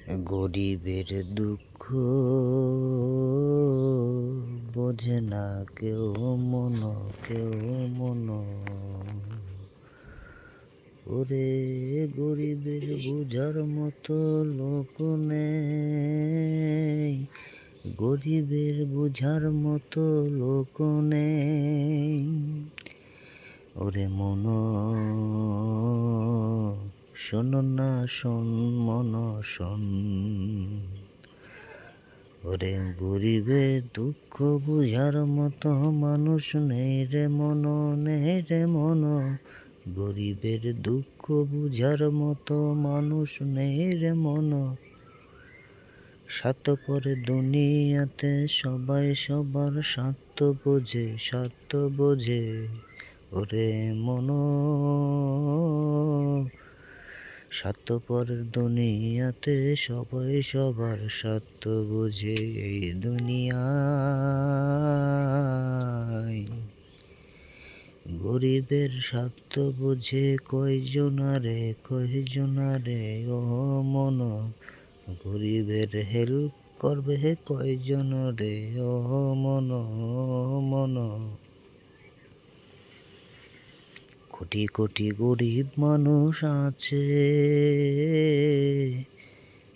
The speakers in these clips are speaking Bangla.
গরিবের দুঃখ বোঝে না কেউ মন ওরে গরিবের বুঝার মতো লোক নেই, গরিবের বুঝার মতো লোক নেই। ওরে মন শোন না শোন মন শোন, ওরে গরিবের দুঃখ বুঝার মতো মানুষ নেই রে মন, নেই রে মন। গরিবের দুঃখ বুঝার মতো মানুষ নেই রে মন। স্বার্থপরে দুনিয়াতে সবাই সবার স্বার্থ বোঝে, স্বার্থ বোঝে। ওরে মন স্বার্থপরের দুনিয়াতে সবাই সবার স্বার্থ বোঝে। এই দুনিয়ায় গরিবের স্বার্থ বোঝে কয়জনারে, কয়জনারে ও মন। গরিবের হেল্প করবে কয়জনরে ও মন, মন। কোটি কোটি গরিব মানুষ আছে,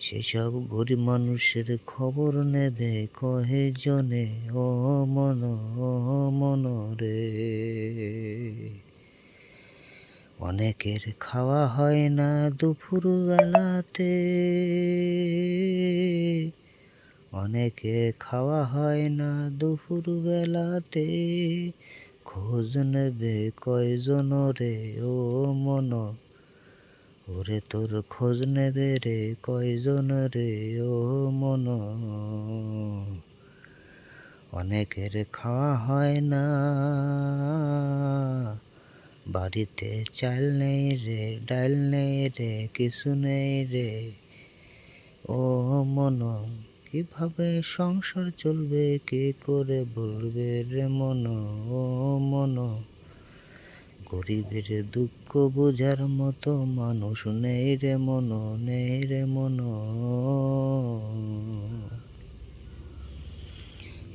সেসব গরিব মানুষের খবর নেবে কয়জনে ও মন, ও মন রে। অনেকের খাওয়া হয় না দুপুর বেলাতে, অনেকে খাওয়া হয় না দুপুর বেলাতে। খোঁজ নেবে কয়জন রে ও মন, ওরে তোর খোঁজ নেবে রে কয়জন রে ও মন। অনেকের খাওয়া হয় না, বাড়িতে চাল নেই রে, ডাল নেই রে, কিছু নেই রে ও মন। কিভাবে সংসার চলবে কে করে বলবে রে মন, ও মন। গরিবের দুঃখ বোঝার মতো মানুষ নেই রে মন, নেই রে মন।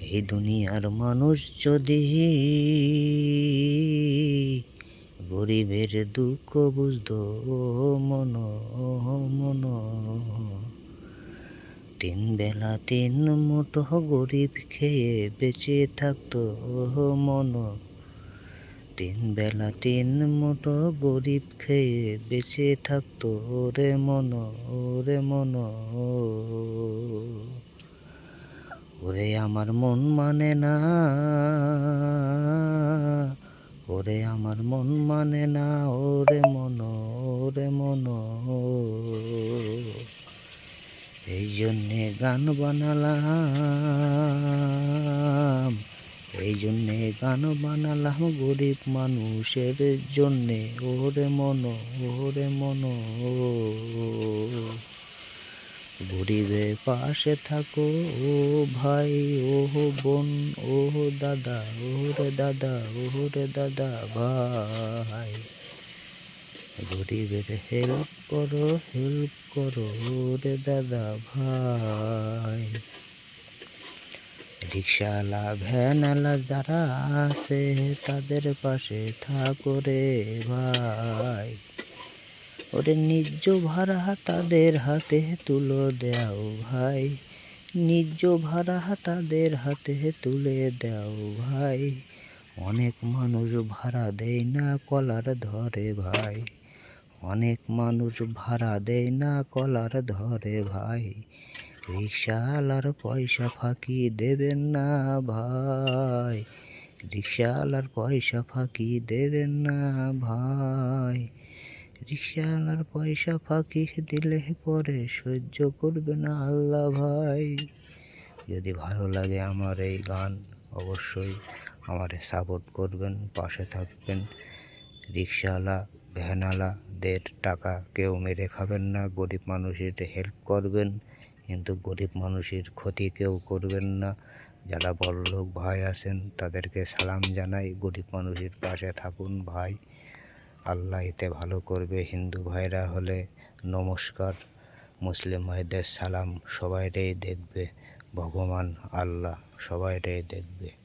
এই দুনিয়ার মানুষ যদি গরিবের দুঃখ বুঝতো ও মন, ও মন। তিন বেলা তিন মুঠো গরিব খেয়ে বেঁচে থাকতো ও মন। তিন বেলা তিন মুঠো গরিব খেয়ে বেঁচে থাকতো ওরে মন, ওরে মন। ওরে আমার মন মানে না, ওরে আমার মন মানে না, ওরে মন, ওরে মন। এই জন্যে গান বানালাম, এই জন্যে গান বানালাম গরিব মানুষের জন্যে ওরে মন, ওরে মন। গরিবের পাশে থাকো ও ভাই, ও বোন, ও দাদা, ওরে দাদা, ওরে দাদা ভাই। গরিবের হেল্প করো, হেল্প করো ওরে দাদা ভাই। রিক্সাওয়ালা ভ্যানওয়ালা যারা আছে তাদের পাশে থাকো রে ভাই। ওরে ন্যায্য ভাড়া তাদের হাতে তুলে দাও ভাই, ন্যায্য ভাড়া তাদের হাতে তুলে দাও ভাই। অনেক মানুষ ভাড়া দেয় না কলার ধরে ভাই, অনেক মানুষ ভাড়া দেয় না কলার ধরে ভাই। রিক্সাওয়ালার পয়সা ফাঁকি দেবেন না ভাই, রিক্সাওয়ালার পয়সা ফাঁকি দেবেন না ভাই। রিক্সাওয়ালার পয়সা ফাঁকি দিলে পরে সহ্য করবে না আল্লাহ ভাই। যদি ভালো লাগে আমার এই গান অবশ্যই আমারে সাপোর্ট করবেন, পাশে থাকবেন। রিক্সাওয়ালা ভ্যানওয়ালাদের টাকা কেউ মেরে খাবেন না, গরিব মানুষের হেল্প করবেন, কিন্তু গরিব মানুষের ক্ষতি কেউ করবেন না। যারা বড়লোক ভাই আছেন তাদেরকে সালাম জানাই, গরিব মানুষের পাশে থাকুন ভাই, আল্লাহ এতে ভালো করবে। হিন্দু ভাইরা হলে নমস্কার, মুসলিম ভাইদের সালাম, সবাইরেই দেখবে ভগবান আল্লাহ, সবাইরেই দেখবে।